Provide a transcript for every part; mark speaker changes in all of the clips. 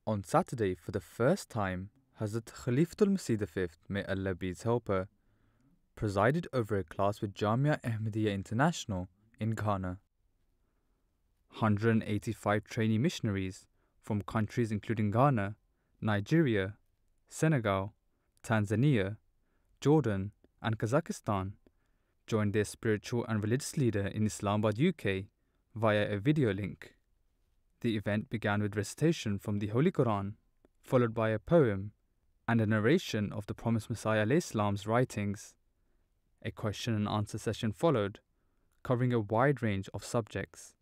Speaker 1: On Saturday, for the first time, Hazrat Khalifatul Masih V, may Allah be his helper, presided over a class with Jamia Ahmadiyya International in Ghana. 185 trainee missionaries from countries including Ghana, Nigeria, Senegal, Tanzania, Jordan, and Kazakhstan joined their spiritual and religious leader in Islamabad, UK, via a video link. The event began with recitation from the Holy Quran, followed by a poem and a narration of the promised Messiah ﷺ's writings. A question and answer session followed, covering a wide range of subjects.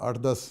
Speaker 2: 8-10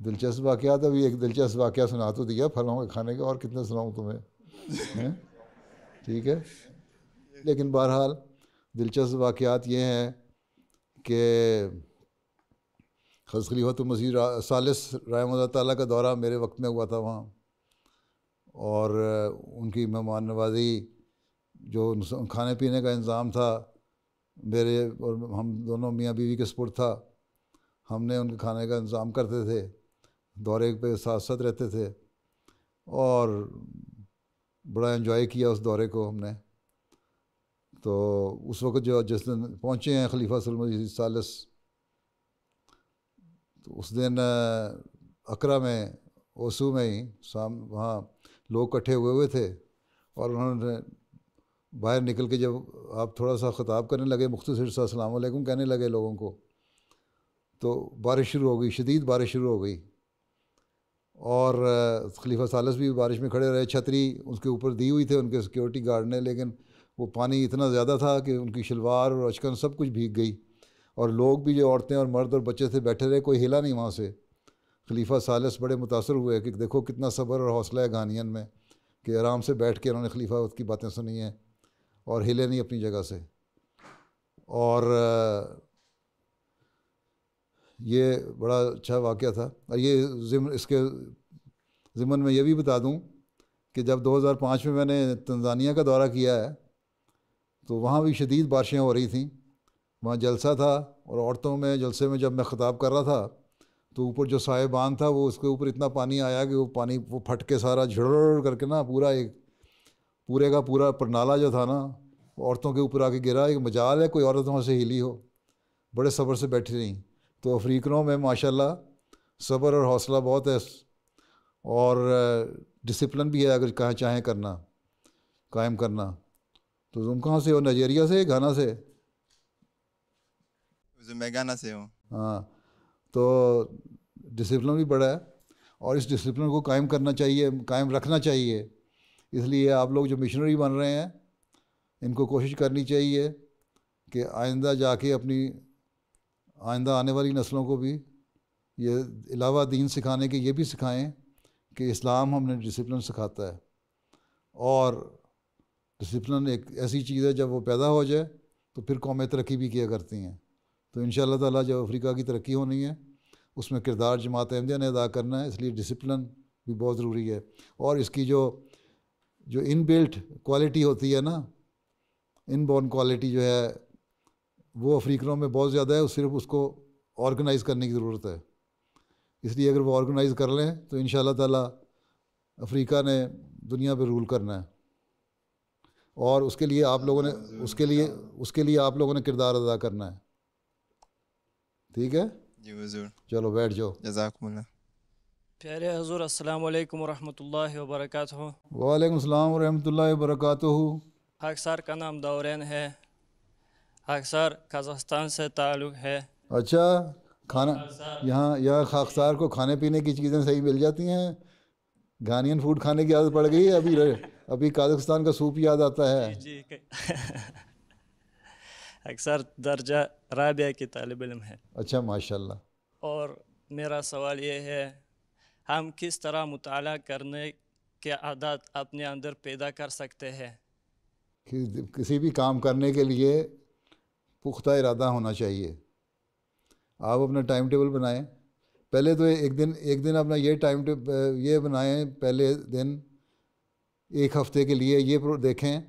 Speaker 2: دلچسپ واقعات، ابھی ایک دلچسپ واقعہ سنا تو دیا پھلوں کے کھانے کا، اور کتنے سناؤں تمہیں؟ ٹھیک ہے، لیکن بہرحال دلچسپ واقعات یہ ہیں کہ حضرت خلیفۃ المسیح ثالث رحمہ اللہ تعالیٰ کا دورہ میرے وقت میں ہوا تھا وہاں، اور ان کی مہمان نوازی، جو کھانے پینے کا انتظام تھا میرے اور ہم دونوں میاں بیوی کے سپرد تھا، ہم نے ان کے کھانے کا انتظام کرتے تھے، دورے پہ ساتھ ساتھ رہتے تھے، اور بڑا انجوائے کیا اس دورے کو ہم نے۔ تو اس وقت جو جس دن پہنچے ہیں خلیفہ صلی اللہ علیہ وسلم ثالث، تو اس دن اکرا میں اوسو میں ہی وہاں لوگ اکٹھے ہوئے تھے، اور انہوں نے باہر نکل کے جب آپ تھوڑا سا خطاب کرنے لگے، مختصر سا السلام علیکم کہنے لگے لوگوں کو، تو بارش شروع ہو گئی، شدید بارش شروع ہو گئی، اور خلیفہ ثالث بھی بارش میں کھڑے رہے، چھتری اس کے اوپر دی ہوئی تھے ان کے سیکورٹی گارڈ نے، لیکن وہ پانی اتنا زیادہ تھا کہ ان کی شلوار اور اچکن سب کچھ بھیگ گئی، اور لوگ بھی جو عورتیں اور مرد اور بچے تھے بیٹھے رہے، کوئی ہلا نہیں وہاں سے۔ خلیفہ ثالث بڑے متاثر ہوئے کہ دیکھو کتنا صبر اور حوصلہ ہے گھانین میں، کہ آرام سے بیٹھ کے انہوں نے خلیفہ کی باتیں سنی ہیں اور ہلے نہیں اپنی جگہ سے۔ اور یہ بڑا اچھا واقعہ تھا۔ اور یہ اس کے ضمن میں یہ بھی بتا دوں کہ جب 2005 میں نے تنزانیہ کا دورہ کیا ہے تو وہاں بھی شدید بارشیں ہو رہی تھیں، وہاں جلسہ تھا، اور عورتوں میں جلسے میں جب میں خطاب کر رہا تھا تو اوپر جو صاحبان تھا وہ اس کے اوپر اتنا پانی آیا کہ وہ پانی وہ پھٹ کے سارا جھڑ کر کے نا پورا ایک پورے کا پورا پرنالہ جو تھا نا عورتوں کے اوپر آ کے گرا۔ ایک مجال ہے کوئی عورت وہاں سے ہلی ہو، بڑے صبر سے بیٹھی رہیں۔ تو افریقنوں میں ماشاءاللہ صبر اور حوصلہ بہت ہے، اور ڈسپلن بھی ہے اگر کہیں چاہیں کرنا قائم کرنا۔ تو تم کہاں سے ہو؟ نائجیریا سے، گھانا سے؟
Speaker 3: میں گانا سے ہوں۔
Speaker 2: ہاں، تو ڈسپلن بھی بڑا ہے، اور اس ڈسپلن کو قائم کرنا چاہیے، قائم رکھنا چاہیے۔ اس لیے آپ لوگ جو مشنری بن رہے ہیں ان کو کوشش کرنی چاہیے کہ آئندہ جا کے اپنی آئندہ آنے والی نسلوں کو بھی یہ علاوہ دین سکھانے کے یہ بھی سکھائیں کہ اسلام ہم نے ڈسپلن سکھاتا ہے، اور ڈسپلن ایک ایسی چیز ہے جب وہ پیدا ہو جائے تو پھر قومیں ترقی بھی کیا کرتی ہیں۔ تو انشاءاللہ تعالیٰ جب افریقہ کی ترقی ہونی ہے اس میں کردار جماعت احمدیہ نے ادا کرنا ہے، اس لیے ڈسپلن بھی بہت ضروری ہے۔ اور اس کی جو ان بلٹ کوالٹی ہوتی ہے نا، ان بورن کوالٹی جو ہے وہ افریقنوں میں بہت زیادہ ہے، صرف اس کو آرگنائز کرنے کی ضرورت ہے۔ اس لیے اگر وہ آرگنائز کر لیں تو انشاءاللہ تعالیٰ افریقہ نے دنیا پہ رول کرنا ہے، اور اس کے لیے آپ لوگوں نے آپ لوگوں نے کردار ادا کرنا ہے۔ ٹھیک ہے
Speaker 3: جی حضور،
Speaker 2: چلو بیٹھ جاؤ۔
Speaker 3: جزاکم اللہ۔
Speaker 4: پیارے حضور السلام علیکم ورحمۃ اللہ وبرکاتہ۔
Speaker 2: وعلیکم السلام ورحمۃ اللہ وبرکاتہ۔
Speaker 4: خاکسار کا نام دورین ہے، خاکسار قازقستان سے تعلق ہے۔
Speaker 2: اچھا، کھانا یہاں خاکسار کو کھانے پینے کی چیزیں صحیح مل جاتی ہیں؟ گھانین فوڈ کھانے کی عادت پڑ گئی ہے؟ ابھی قازقستان کا سوپ یاد آتا ہے۔
Speaker 4: جی اکثر درجہ رابعہ کی طالب علم ہے۔
Speaker 2: اچھا، ماشاءاللہ۔
Speaker 4: اور میرا سوال یہ ہے، ہم کس طرح مطالعہ کرنے کے عادات اپنے اندر پیدا کر سکتے ہیں؟
Speaker 2: کسی بھی کام کرنے کے لیے پختہ ارادہ ہونا چاہیے۔ آپ اپنا ٹائم ٹیبل بنائیں، پہلے تو ایک دن اپنا یہ بنائیں، پہلے دن ایک ہفتے کے لیے یہ دیکھیں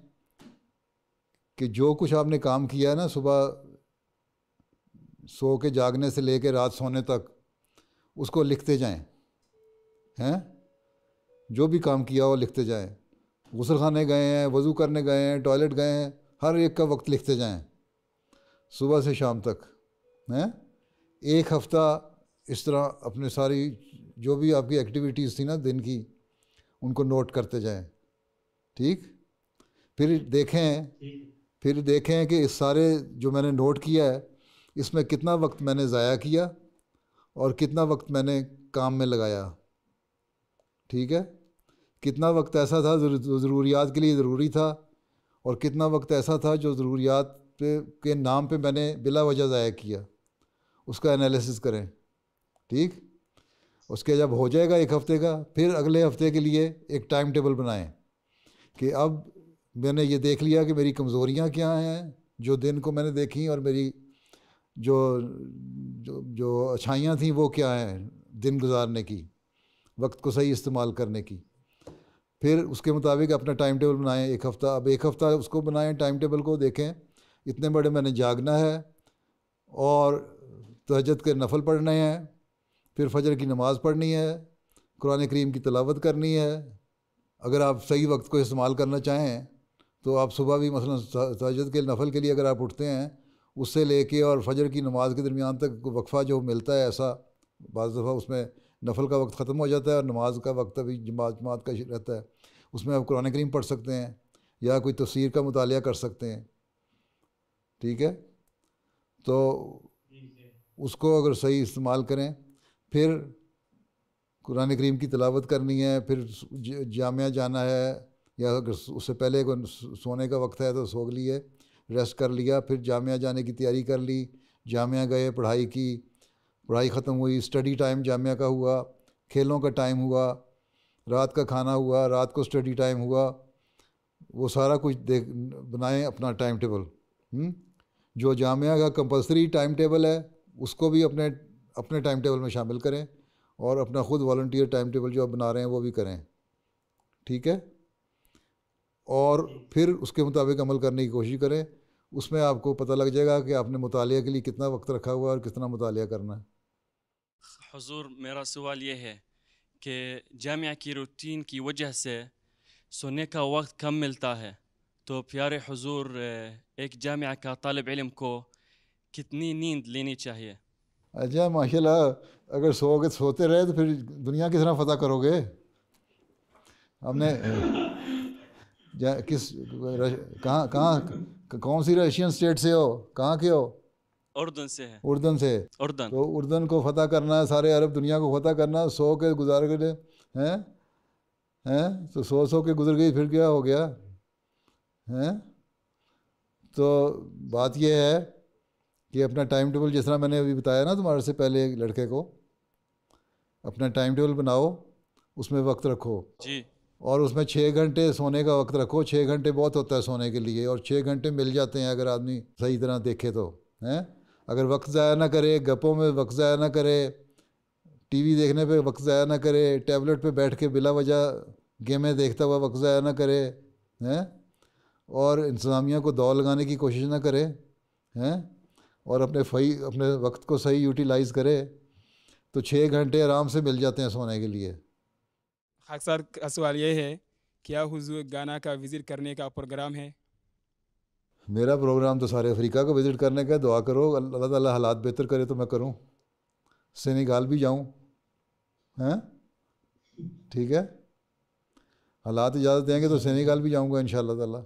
Speaker 2: کہ جو کچھ آپ نے کام کیا ہے نا، صبح سو کے جاگنے سے لے کے رات سونے تک، اس کو لکھتے جائیں۔ جو بھی کام کیا ہو لکھتے جائیں، غسل خانے گئے ہیں، وضو کرنے گئے ہیں، ٹوائلٹ گئے ہیں، ہر ایک کا وقت لکھتے جائیں صبح سے شام تک۔ ایک ہفتہ اس طرح اپنے ساری جو بھی آپ کی ایکٹیویٹیز تھی نا دن کی، ان کو نوٹ کرتے جائیں۔ ٹھیک، پھر دیکھیں کہ اس سارے جو میں نے نوٹ کیا ہے اس میں کتنا وقت میں نے ضائع کیا اور کتنا وقت میں نے کام میں لگایا۔ ٹھیک ہے، کتنا وقت ایسا تھا جو ضروریات کے لیے ضروری تھا، اور کتنا وقت ایسا تھا جو ضروریات کے نام پہ میں نے بلا وجہ ضائع کیا، اس کا انالیسس کریں۔ ٹھیک، اس کے جب ہو جائے گا ایک ہفتے کا، پھر اگلے ہفتے کے لیے ایک ٹائم ٹیبل بنائیں کہ اب میں نے یہ دیکھ لیا کہ میری کمزوریاں کیا ہیں جو دن کو میں نے دیکھی، اور میری جو جو جو اچھائیاں تھیں وہ کیا ہیں دن گزارنے کی، وقت کو صحیح استعمال کرنے کی. پھر اس کے مطابق اپنا ٹائم ٹیبل بنائیں ایک ہفتہ. اب ایک ہفتہ اس کو بنائیں ٹائم ٹیبل کو، دیکھیں اتنے بڑے میں نے جاگنا ہے اور تہجد کے نفل پڑھنے ہیں، پھر فجر کی نماز پڑھنی ہے، قرآن کریم کی تلاوت کرنی ہے. اگر آپ صحیح وقت کو استعمال کرنا چاہیں تو آپ صبح بھی مثلا تہجد کے نفل کے لیے اگر آپ اٹھتے ہیں، اس سے لے کے اور فجر کی نماز کے درمیان تک وقفہ جو ملتا ہے، ایسا بعض دفعہ اس میں نفل کا وقت ختم ہو جاتا ہے اور نماز کا وقت ابھی جماعت کا رہتا ہے، اس میں آپ قرآن کریم پڑھ سکتے ہیں یا کوئی تفسیر کا مطالعہ کر سکتے ہیں. ٹھیک ہے، تو اس کو اگر صحیح استعمال کریں، پھر قرآن کریم کی تلاوت کرنی ہے، پھر جامعہ جانا ہے، یا اگر اس سے پہلے سونے کا وقت ہے تو سو لیے، ریسٹ کر لیا، پھر جامعہ جانے کی تیاری کر لی، جامعہ گئے، پڑھائی کی، پڑھائی ختم ہوئی، اسٹڈی ٹائم جامعہ کا ہوا، کھیلوں کا ٹائم ہوا، رات کا کھانا ہوا، رات کو اسٹڈی ٹائم ہوا، وہ سارا کچھ بنائیں اپنا ٹائم ٹیبل. جو جامعہ کا کمپلسری ٹائم ٹیبل ہے اس کو بھی اپنے ٹائم ٹیبل میں شامل کریں، اور اپنا خود والنٹیئر ٹائم ٹیبل جو آپ بنا رہے ہیں وہ بھی کریں. ٹھیک ہے، اور پھر اس کے مطابق عمل کرنے کی کوشش کریں. اس میں آپ کو پتہ لگ جائے گا کہ آپ نے مطالعہ کے لیے کتنا وقت رکھا ہوا ہے اور کتنا مطالعہ کرنا ہے.
Speaker 5: حضور میرا سوال یہ ہے کہ جامعہ کی روٹین کی وجہ سے سونے کا وقت کم ملتا ہے، تو پیارے حضور ایک جامعہ کا طالب علم کو کتنی نیند لینی چاہیے؟
Speaker 2: اچھا، ماشاء اللہ، اگر سوتے رہے تو پھر دنیا کس طرح فتح کرو گے؟ ہم نے کہاں کون سی رشین اسٹیٹ سے ہو؟ کہاں کے ہو؟
Speaker 5: اردن سے ہے.
Speaker 2: اردن سے.
Speaker 5: اردن.
Speaker 2: تو اردن کو فتح کرنا ہے، سارے عرب دنیا کو فتح کرنا، سو کے گزار گئے ہیں تو سو کے گزر گئی، پھر کیا ہو گیا ہیں؟ تو بات یہ ہے کہ اپنا ٹائم ٹیبل، جس طرح میں نے ابھی بتایا نا تمہارے سے پہلے ایک لڑکے کو، اپنا ٹائم ٹیبل بناؤ، اس میں وقت رکھو
Speaker 5: جی،
Speaker 2: اور اس میں 6 گھنٹے سونے کا وقت رکھو. 6 گھنٹے بہت ہوتا ہے سونے کے لیے، اور 6 گھنٹے مل جاتے ہیں اگر آدمی صحیح طرح دیکھے تو ہیں. اگر وقت ضائع نہ کرے، گپوں میں وقت ضائع نہ کرے، ٹی وی دیکھنے پہ وقت ضائع نہ کرے، ٹیبلٹ پہ بیٹھ کے بلا وجہ گیمیں دیکھتا ہوا وقت ضائع نہ کرے ہیں، اور انتظامیہ کو دوڑ لگانے کی کوشش نہ کرے ہیں، اور اپنے وقت کو صحیح یوٹیلائز کرے، تو 6 گھنٹے آرام سے مل جاتے ہیں سونے کے لیے.
Speaker 6: خاک سر کا سوال یہ ہے، کیا حضور گانا کا وزٹ کرنے کا پروگرام ہے؟
Speaker 2: میرا پروگرام تو سارے افریقہ کو وزٹ کرنے کا ہے. دعا کرو اللہ تعالیٰ حالات بہتر کرے تو میں کروں، سینیگال بھی جاؤں ہیں. ٹھیک ہے، حالات اجازت دیں گے تو سینیگال بھی جاؤں گا انشاءاللہ تعالیٰ.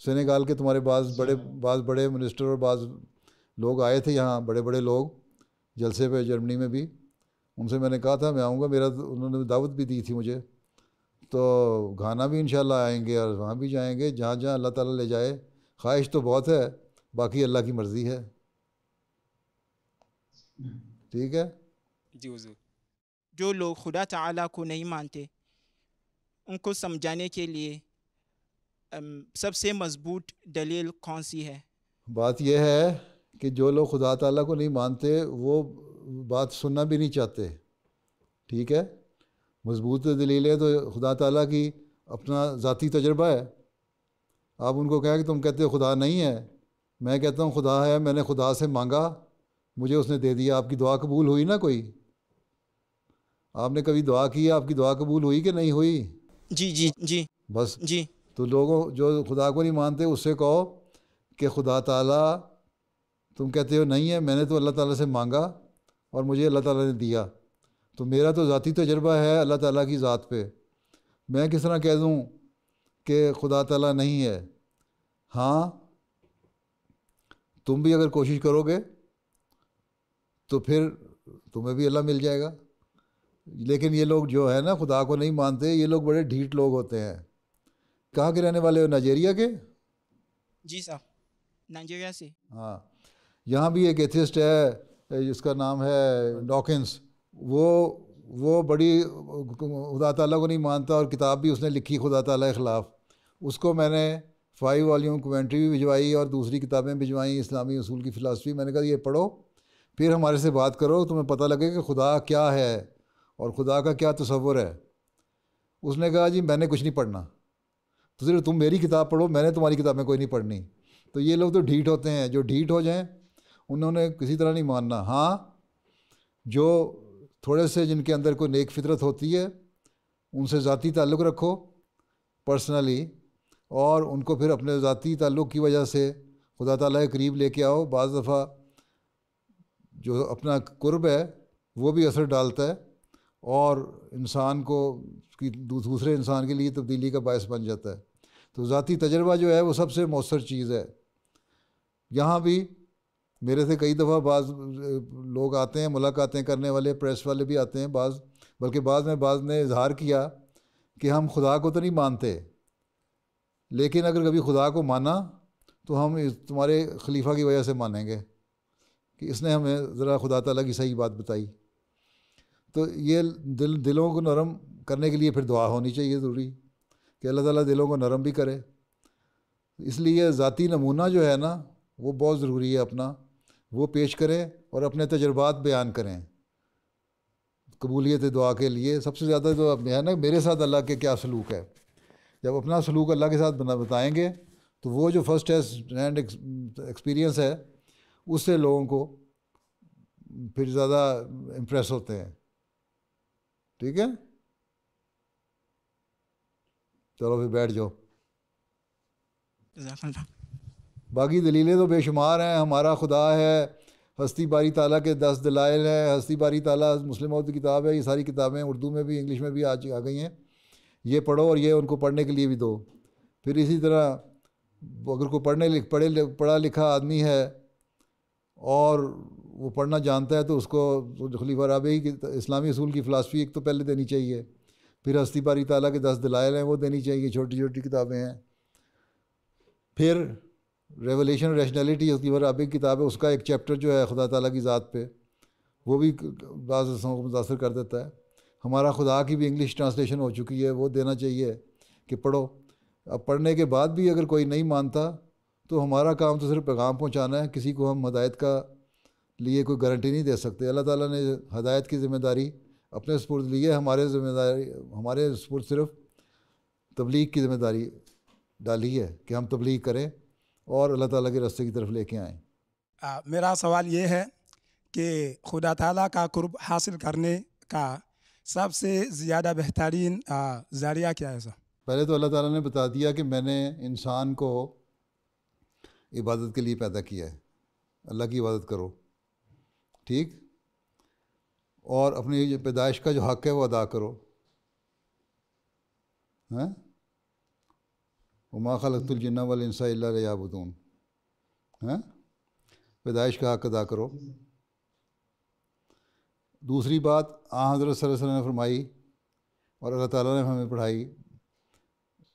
Speaker 2: سینیگال کے تمہارے بعض بڑے منسٹر اور بعض لوگ آئے تھے یہاں، بڑے بڑے لوگ جلسے پہ جرمنی میں بھی. ان سے میں نے کہا تھا میں آؤں گا، انہوں نے دعوت بھی دی تھی مجھے، تو گھانا بھی انشاءاللہ آئیں گے اور وہاں بھی جائیں گے، جہاں جہاں اللہ تعالیٰ لے جائے. خواہش تو بہت ہے، باقی اللہ کی مرضی ہے. ٹھیک ہے
Speaker 6: جی حضور.
Speaker 7: جو لوگ خدا تعالیٰ کو نہیں مانتے ان کو سمجھانے کے لیے سب سے مضبوط دلیل کون سی ہے؟
Speaker 2: بات یہ ہے کہ جو لوگ خدا تعالیٰ کو نہیں مانتے وہ بات سننا بھی نہیں چاہتے. ٹھیک ہے، مضبوط دلیل ہے تو خدا تعالیٰ کی اپنا ذاتی تجربہ ہے. آپ ان کو کہیں کہ تم کہتے ہو خدا نہیں ہے، میں کہتا ہوں خدا ہے، میں نے خدا سے مانگا، مجھے اس نے دے دیا. آپ کی دعا قبول ہوئی نا؟ کوئی آپ نے کبھی دعا کی، آپ کی دعا قبول ہوئی کہ نہیں ہوئی؟
Speaker 7: جی جی جی
Speaker 2: بس.
Speaker 7: جی.
Speaker 2: تو لوگوں جو خدا کو نہیں مانتے اس سے کہو کہ خدا تعالیٰ تم کہتے ہو نہیں ہے، میں نے تو اللہ تعالیٰ سے مانگا اور مجھے اللہ تعالیٰ نے دیا، تو میرا تو ذاتی تجربہ ہے اللہ تعالیٰ کی ذات پہ. میں کس طرح کہہ دوں کہ خدا تعالیٰ نہیں ہے؟ ہاں، تم بھی اگر کوشش کرو گے تو پھر تمہیں بھی اللہ مل جائے گا. لیکن یہ لوگ جو ہے نا خدا کو نہیں مانتے، یہ لوگ بڑے ڈھیٹ لوگ ہوتے ہیں. کہاں کے رہنے والے ہو؟ نائجیریا کے؟
Speaker 7: جی صاحب، نائجیریا سے.
Speaker 2: ہاں، یہاں بھی ایک ایتھسٹ ہے جس کا نام ہے ڈاکنس. وہ وہ بڑی خدا تعالیٰ کو نہیں مانتا اور کتاب بھی اس نے لکھی خدا تعالیٰ کے خلاف. اس کو میں نے 5 والیوم کومنٹری بھی بھجوائی اور دوسری کتابیں بھجوائیں اسلامی اصول کی فلاسفی. میں نے کہا یہ پڑھو پھر ہمارے سے بات کرو, تمہیں پتہ لگے کہ خدا کیا ہے اور خدا کا کیا تصور ہے. اس نے کہا جی میں نے کچھ نہیں پڑھنا, تو صرف تم میری کتاب پڑھو, میں نے تمہاری کتابیں کوئی نہیں پڑھنی. تو یہ لوگ تو ڈھیٹ ہوتے ہیں, جو ڈھیٹ ہو جائیں انہوں نے کسی طرح نہیں ماننا. ہاں جو تھوڑے سے جن کے اندر کوئی نیک فطرت ہوتی ہے ان سے ذاتی تعلق رکھو پرسنلی, اور ان کو پھر اپنے ذاتی تعلق کی وجہ سے خدا تعالیٰ کے قریب لے کے آؤ. بعض دفعہ جو اپنا قرب ہے وہ بھی اثر ڈالتا ہے اور انسان کو دوسرے انسان کے لیے تبدیلی کا باعث بن جاتا ہے. تو ذاتی تجربہ جو ہے وہ سب سے مؤثر چیز ہے. یہاں بھی میرے سے کئی دفعہ بعض لوگ آتے ہیں, ملاقاتیں کرنے والے پریس والے بھی آتے ہیں, بلکہ بعض نے اظہار کیا کہ ہم خدا کو تو نہیں مانتے, لیکن اگر کبھی خدا کو مانا تو ہم تمہارے خلیفہ کی وجہ سے مانیں گے کہ اس نے ہمیں ذرا خدا تعالیٰ کی صحیح بات بتائی. تو یہ دلوں کو نرم کرنے کے لیے پھر دعا ہونی چاہیے ضروری, کہ اللہ تعالیٰ دلوں کو نرم بھی کرے. اس لیے ذاتی نمونہ جو ہے نا وہ بہت ضروری ہے, اپنا وہ پیش کریں اور اپنے تجربات بیان کریں قبولیت دعا کے لیے. سب سے زیادہ جو ہے نا میرے ساتھ اللہ کے کیا سلوک ہے, جب اپنا سلوک اللہ کے ساتھ بتائیں گے تو وہ جو فرسٹ ہینڈ ایکسپیرینس ہے اس سے لوگوں کو پھر زیادہ امپریس ہوتے ہیں. ٹھیک ہے, چلو پھر بیٹھ جاؤ. باقی دلیلیں تو بے شمار ہیں. ہمارا خدا ہے, ہستی باری تعالیٰ کے 10 دلائل ہیں, ہستی باری تعالیٰ مسلم موت کی کتاب ہے. یہ ساری کتابیں اردو میں بھی انگلش میں بھی آ گئی ہیں, یہ پڑھو اور یہ ان کو پڑھنے کے لیے بھی دو. پھر اسی طرح اگر کوئی پڑھا لکھا آدمی ہے اور وہ پڑھنا جانتا ہے تو اس کو خلیفہ رابعی کی اسلامی اصول کی فلاسفی ایک تو پہلے دینی چاہیے, پھر ہستی باری تعالیٰ کے 10 دلائل ہیں وہ دینی چاہیے, چھوٹی چھوٹی کتابیں ہیں. پھر ریولیشن ریشنلٹی خلیفہ رابعی کی کتاب ہے, اس کا ایک چیپٹر جو ہے خدا تعالیٰ کی ذات پہ, وہ بھی بعض رسموں کو متاثر کر دیتا ہے. ہمارا خدا کی بھی انگلش ٹرانسلیشن ہو چکی ہے, وہ دینا چاہیے کہ پڑھو. اب پڑھنے کے بعد بھی اگر کوئی نہیں مانتا تو ہمارا کام تو صرف پیغام پہنچانا ہے, کسی کو ہم ہدایت کا لیے کوئی گارنٹی نہیں دے سکتے. اللہ تعالیٰ نے ہدایت کی ذمہ داری اپنے سپرد لی ہے, ہمارے سپرد صرف تبلیغ کی ذمہ داری ڈالی ہے کہ ہم تبلیغ کریں اور اللہ تعالیٰ کے راستے کی طرف لے کے آئیں.
Speaker 6: میرا سوال یہ ہے کہ خدا تعالیٰ کا قرب حاصل کرنے کا سب سے زیادہ بہترین ذریعہ کیا ہے؟
Speaker 2: پہلے تو اللہ تعالیٰ نے بتا دیا کہ میں نے انسان کو عبادت کے لیے پیدا کیا ہے, اللہ کی عبادت کرو, ٹھیک, اور اپنی پیدائش کا جو حق ہے وہ ادا کرو. وما خلقت الجن والانس الا لیعبدون, پیدائش کا حق ادا کرو. دوسری بات حضرت صلی اللہ علیہ وسلم نے فرمائی اور اللہ تعالیٰ نے ہمیں پڑھائی,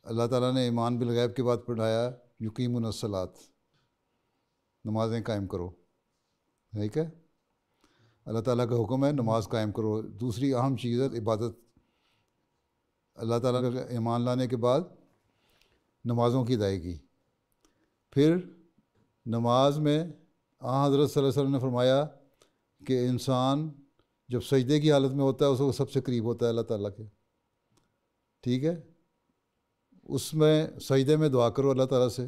Speaker 2: اللہ تعالیٰ نے ایمان بالغیب کے بعد پڑھایا یقیمون الصلاۃ, نمازیں قائم کرو. ٹھیک ہے, اللہ تعالیٰ کا حکم ہے نماز قائم کرو. دوسری اہم چیز ہے عبادت. اللہ تعالیٰ کا ایمان لانے کے بعد نمازوں کی ادائیگی. پھر نماز میں حضرت صلی اللہ علیہ وسلم نے فرمایا کہ انسان جب سجدے کی حالت میں ہوتا ہے اس کو سب سے قریب ہوتا ہے اللہ تعالیٰ کے. ٹھیک ہے, اس میں سجدے میں دعا کرو اللہ تعالیٰ سے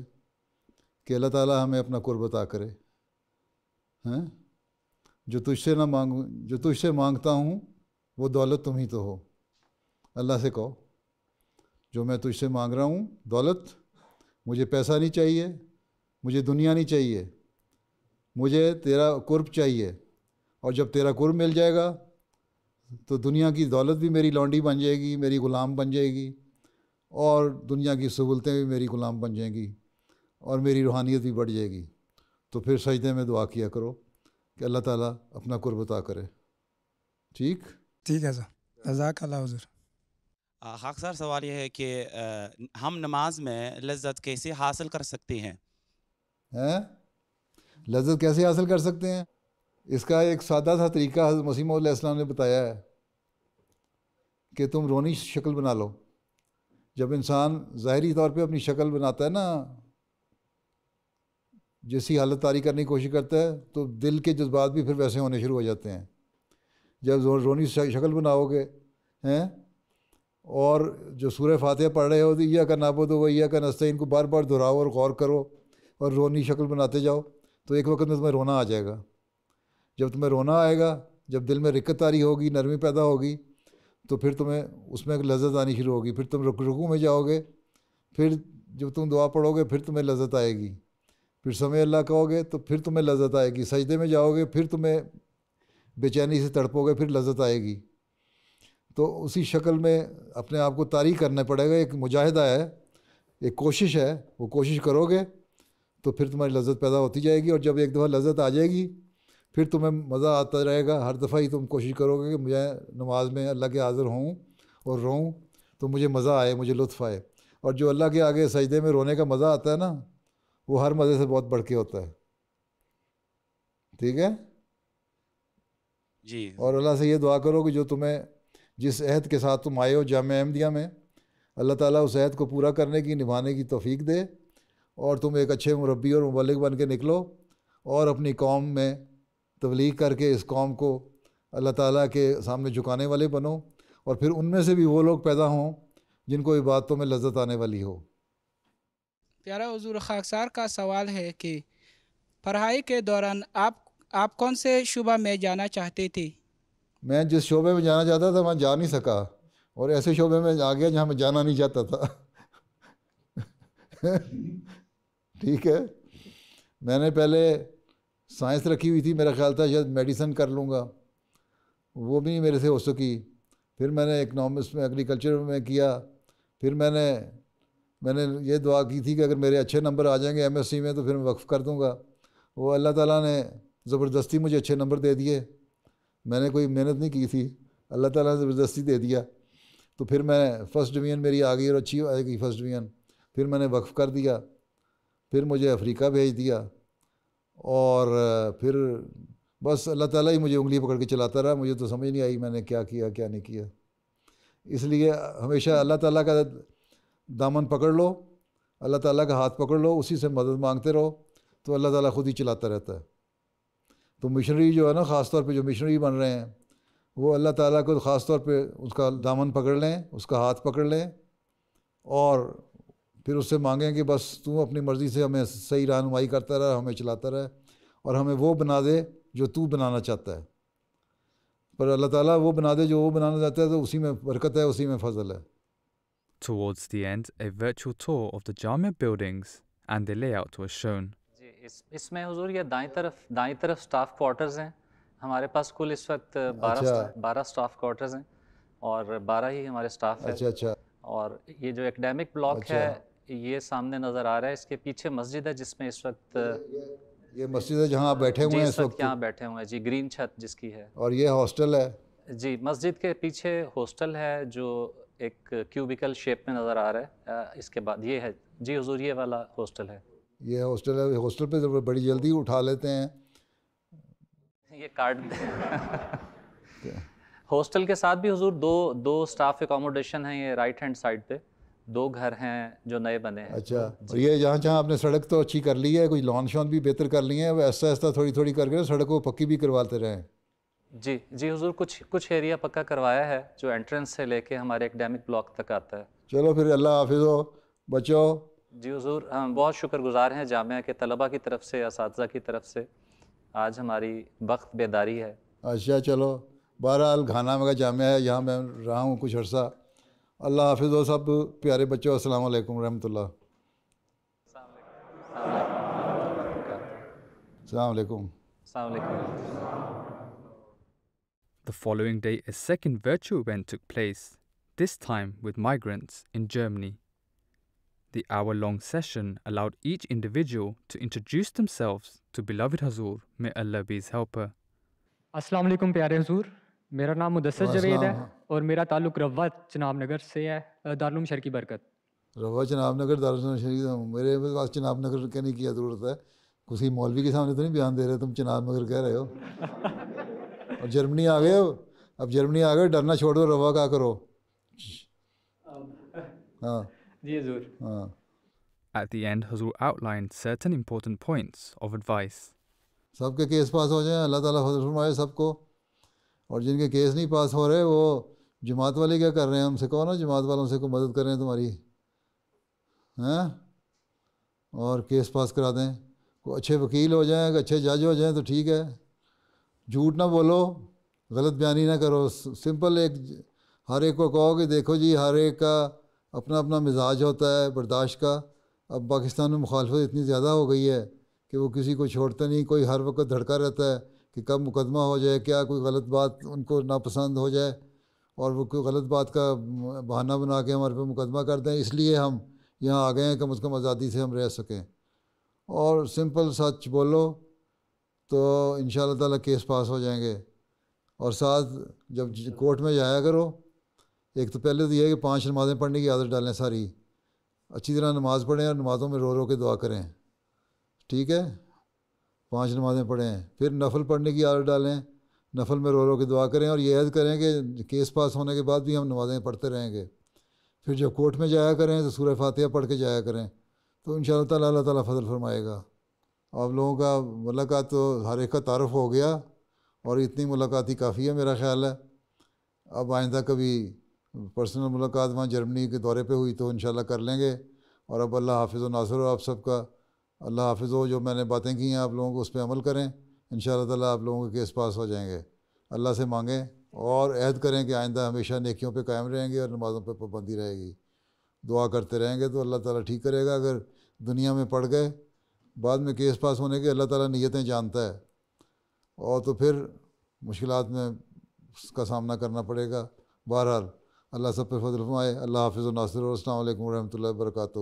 Speaker 2: کہ اللہ تعالیٰ ہمیں اپنا قرب عطا کرے. جو تجھ سے مانگتا ہوں وہ دولت تم ہی تو ہو. اللہ سے کہو جو میں تجھ سے مانگ رہا ہوں دولت, مجھے پیسہ نہیں چاہیے, مجھے دنیا نہیں چاہیے, مجھے تیرا قرب چاہیے. اور جب تیرا قرب مل جائے گا تو دنیا کی دولت بھی میری لونڈی بن جائے گی, میری غلام بن جائے گی, اور دنیا کی سہولتیں بھی میری غلام بن جائیں گی, اور میری روحانیت بھی بڑھ جائے گی. تو پھر سجدے میں دعا کیا کرو کہ اللہ تعالیٰ اپنا قرب عطا کرے. ٹھیک
Speaker 6: ہے سر, جزاک اللہ حضور.
Speaker 8: خاک سر سوال یہ ہے کہ ہم نماز میں لذت کیسے حاصل کر سکتے ہیں؟
Speaker 2: لذت کیسے حاصل کر سکتے ہیں؟ اس کا ایک سادہ سا طریقہ حضرت مسیح موعود علیہ السلام نے بتایا ہے. کہ تم رونی شکل بنا لو. جب انسان ظاہری طور پہ اپنی شکل بناتا ہے نا، جیسی حالت طاری کرنے کی کوشش کرتا ہے، تو دل کے جذبات بھی پھر ویسے ہونے شروع ہو جاتے ہیں. جب رونی شکل بناؤ گے ہیں، اور جو سورہ فاتحہ پڑھ رہے ہو تو ایاک نعبد و ایاک نستعین کو بار بار دہراؤ اور غور کرو اور رونی شکل بناتے جاؤ، تو ایک وقت میں تمہیں رونا آ جائے گا. جب تمہیں رونا آئے گا، جب دل میں رقت طاری ہوگی، نرمی پیدا ہوگی، تو پھر تمہیں اس میں ایک لذت آنی شروع ہوگی. پھر تم رکوع میں جاؤ گے، پھر جب تم دعا پڑھو گے پھر تمہیں لذت آئے گی. پھر سمع اللہ کہو گے تو پھر تمہیں لذت آئے گی. سجدے میں جاؤ گے پھر تمہیں بے چینی سے تڑپو گے، پھر لذت آئے گی. تو اسی شکل میں اپنے آپ کو طاری کرنا پڑے گا. ایک مجاہدہ ہے، ایک کوشش ہے. وہ کوشش کرو گے تو پھر تمہاری لذت پیدا ہوتی جائے گی. اور جب ایک دفعہ لذت آ جائے گی پھر تمہیں مزہ آتا رہے گا. ہر دفعہ ہی تم کوشش کرو گے کہ مجھے نماز میں اللہ کے حاضر ہوں اور روں تو مجھے مزہ آئے، مجھے لطف آئے. اور جو اللہ کے آگے سجدے میں رونے کا مزہ آتا ہے نا، وہ ہر مزے سے بہت بڑھ کے ہوتا ہے. ٹھیک ہے
Speaker 8: جی.
Speaker 2: اور اللہ سے یہ دعا کرو کہ جو تمہیں جس عہد کے ساتھ تم آئے ہو جامعہ احمدیہ میں، اللہ تعالیٰ اس عہد کو پورا کرنے کی، نبھانے کی توفیق دے، اور تم ایک اچھے مربی اور مبلغ بن کے نکلو اور اپنی قوم میں تبلیغ کر کے اس قوم کو اللہ تعالیٰ کے سامنے جھکانے والے بنو. اور پھر ان میں سے بھی وہ لوگ پیدا ہوں جن کو عبادتوں میں لذت آنے والی ہو.
Speaker 9: پیارا حضور، خاکسار کا سوال ہے کہ پڑھائی کے دوران آپ کون سے شعبہ میں جانا چاہتے تھے؟
Speaker 2: میں جس شعبے میں جانا چاہتا تھا وہاں جا نہیں سکا، اور ایسے شعبے میں آ گیا جہاں میں جانا نہیں چاہتا تھا. ٹھیک ہے، میں نے پہلے سائنس رکھی ہوئی تھی، میرا خیال تھا شاید میڈیسن کر لوں گا، وہ بھی میرے سے ہو سکی. پھر میں نے اکنامکس میں، ایگریکلچر میں کیا. پھر میں نے یہ دعا کی تھی کہ اگر میرے اچھے نمبر آ جائیں گے ایم ایس سی میں تو پھر میں وقف کر دوں گا. وہ اللہ تعالیٰ نے زبردستی مجھے اچھے نمبر دے دیے. میں نے کوئی محنت نہیں کی تھی، اللہ تعالیٰ نے زبردستی دے دیا. تو پھر میں فرسٹ ڈویژن میری آ گئی اور اچھی آئے گئی فرسٹ ڈویژن. پھر میں نے وقف کر دیا. پھر مجھے افریقہ بھیج دیا، اور پھر بس اللہ تعالیٰ ہی مجھے انگلی پکڑ کے چلاتا رہا. مجھے تو سمجھ نہیں آئی میں نے کیا کیا کیا نہیں کیا. اس لیے ہمیشہ اللہ تعالیٰ کا دامن پکڑ لو، اللہ تعالیٰ کا ہاتھ پکڑ لو، اسی سے مدد مانگتے رہو تو اللہ تعالیٰ خود ہی چلاتا رہتا ہے. تو مشنری جو ہے نا، خاص طور پہ جو مشنری بن رہے ہیں، وہ اللہ تعالیٰ کو خاص طور پہ اس کا دامن پکڑ لیں، اس کا ہاتھ پکڑ لیں، اور پھر اس سے مانگیں کہ بس تو اپنی مرضی سے ہمیں صحیح رہنمائی کرتا رہے، ہمیں چلاتا رہے، اور ہمیں وہ بنا دے جو تو بنانا چاہتا ہے. پر اللہ تعالیٰ وہ بنا دے جو وہ بنانا چاہتا ہے، تو اسی میں برکت ہے، اسی میں فضل ہے.
Speaker 1: Towards the end, a virtual tour of the Jamia buildings and the layout was shown.
Speaker 10: جی، اس میں حضور یہ دائیں طرف سٹاف کوارٹرز ہیں. ہمارے پاس کل اس وقت 12 سٹاف کوارٹرز ہیں، اور 12 ہی ہمارے سٹاف ہیں.
Speaker 2: اچھا.
Speaker 10: اور یہ جو ایکڈیمک بلاک ہے یہ سامنے نظر آ رہا ہے. اس کے پیچھے مسجد ہے جس میں اس وقت
Speaker 2: یہ مسجد ہے جہاں آپ بیٹھے ہوئے ہیں اس وقت.
Speaker 10: یہاں بیٹھے ہوئے ہیں جی، گرین چھت جس کی ہے.
Speaker 2: اور یہ ہاسٹل ہے
Speaker 10: جی. مسجد کے پیچھے ہاسٹل ہے جو ایک کیوبیکل شیپ میں نظر آ رہا ہے. اس کے بعد یہ ہے جی حضور، یہ والا ہاسٹل ہے.
Speaker 2: یہ ہاسٹل ہے. ہاسٹل پہ بڑی جلدی اٹھا لیتے ہیں.
Speaker 10: یہ کارڈ ہاسٹل کے ساتھ بھی حضور دو سٹاف اکاموڈیشن ہیں. یہ رائٹ ہینڈ سائڈ پہ 2 گھر ہیں جو نئے بنے ہیں.
Speaker 2: اچھا. اور یہ جہاں آپ نے سڑک تو اچھی کر لی ہے، کچھ لان شان بھی بہتر کر لی ہیں، وہ ایسا ایسا تھوڑی کر کے سڑک کو پکی بھی کرواتے رہیں.
Speaker 10: جی حضور، کچھ ایریا پکا کروایا ہے جو انٹرنس سے لے کے ہمارے ایکڈیمک بلاک تک آتا ہے.
Speaker 2: چلو پھر اللہ حافظ ہو بچو.
Speaker 10: جی حضور، ہم بہت شکر گزار ہیں جامعہ کے طلباء کی طرف سے، اساتذہ کی طرف سے. آج ہماری وقت بیداری ہے.
Speaker 2: اچھا چلو. بہرحال گھانا میں کا جامعہ ہے، یہاں میں رہا ہوں کچھ عرصہ. اللہ حافظ ہو سب پیارے بچوں. السلام علیکم ورحمۃ اللہ. السلام علیکم.
Speaker 10: السلام علیکم.
Speaker 1: The following day, a second virtual event took place, this time with migrants in Germany. The hour-long session allowed each individual to introduce themselves to beloved Hazur, may Allah be his helper.
Speaker 11: السلام علیکم پیارے حضور، میرا نام مدثر جاوید ہے اور میرا تعلق روہ چناب نگر سے ہے، دارالعلوم شرقی برکت.
Speaker 2: روہ چناب نگر دارالعلوم شریف. میرے پاس چناب نگر کہنے کی ضرورت ہے، کسی مولوی کے سامنے تو نہیں بیان دے رہے تم چناب نگر کہہ رہے ہو. اور جرمنی آ گئے ہو، اب جرمنی آ گئے، ڈرنا چھوڑ دو، روا کا کرو. ہاں
Speaker 11: جی حضور.
Speaker 2: ہاں.
Speaker 1: At the end, Hazur outlined certain important points of advice.
Speaker 2: سب کے کیس پاس ہو جائیں, اللہ تعالیٰ فضل فرمائے سب کو. اور جن کے کیس نہیں پاس ہو رہے وہ جماعت والے کیا کر رہے ہیں, ہم سے کہو نا جماعت والوں سے کوئی مدد کر رہے ہیں تمہاری, ہیں, اور کیس پاس کرا دیں. کوئی اچھے وکیل ہو جائیں, اچھے جج ہو جائیں تو ٹھیک ہے. جھوٹ نہ بولو, غلط بیانی نہ کرو. سمپل ایک ہر ایک کو کہو کہ دیکھو جی ہر ایک کا اپنا اپنا مزاج ہوتا ہے برداشت کا. اب پاکستان میں مخالفت اتنی زیادہ ہو گئی ہے کہ وہ کسی کو چھوڑتا نہیں, کوئی ہر وقت دھڑکا رہتا ہے کہ کب مقدمہ ہو جائے, کیا کوئی غلط بات ان کو ناپسند ہو جائے اور وہ کوئی غلط بات کا بہانہ بنا کے ہمارے پہ مقدمہ کر دیں. اس لیے ہم یہاں آ گئے ہیں کم از کم آزادی سے ہم رہ سکیں. اور سمپل سچ بولو تو انشاءاللہ تعالیٰ کیس پاس ہو جائیں گے. اور ساتھ جب کورٹ میں جایا کرو, ایک تو پہلے تو یہ ہے کہ 5 نمازیں پڑھنے کی عادت ڈالیں ساری, اچھی طرح نماز پڑھیں اور نمازوں میں رو رو کے دعا کریں, ٹھیک ہے. 5 نمازیں پڑھیں, پھر نفل پڑھنے کی عادت ڈالیں, نفل میں رو رو کے دعا کریں, اور یہ عہد کریں کہ کیس پاس ہونے کے بعد بھی ہم نمازیں پڑھتے رہیں گے. پھر جب کورٹ میں جایا کریں تو سورہ فاتحہ پڑھ کے جایا کریں, تو انشاءاللہ تعالیٰ اللہ تعالیٰ فضل فرمائے گا. آپ لوگوں کا ملاقات تو ہر ایک کا تعارف ہو گیا, اور اتنی ملاقات ہی کافی ہے میرا خیال ہے. اب آئندہ کبھی پرسنل ملاقات وہاں جرمنی کے دورے پہ ہوئی تو انشاءاللہ کر لیں گے. اور اب اللہ حافظ و ناصر ہو آپ سب کا, اللہ حافظ ہو. جو میں نے باتیں کی ہیں آپ لوگوں کو اس پہ عمل کریں, انشاءاللہ تعالیٰ آپ لوگوں کے کیس پاس ہو جائیں گے. اللہ سے مانگیں اور عہد کریں کہ آئندہ ہمیشہ نیکیوں پہ قائم رہیں گے اور نمازوں پہ پابندی رہے گی. دعا کرتے رہیں گے تو اللہ تعالیٰ ٹھیک کرے گا. اگر دنیا میں پڑ گئے بعد میں کیس پاس ہونے کے, اللہ تعالیٰ نیتیں جانتا ہے, اور تو پھر مشکلات میں اس کا سامنا کرنا پڑے گا. بہرحال اللہ سب پہ فضل فرمائے. اللہ حافظ و ناصر. السلام علیکم ورحمۃ اللہ وبرکاتہ.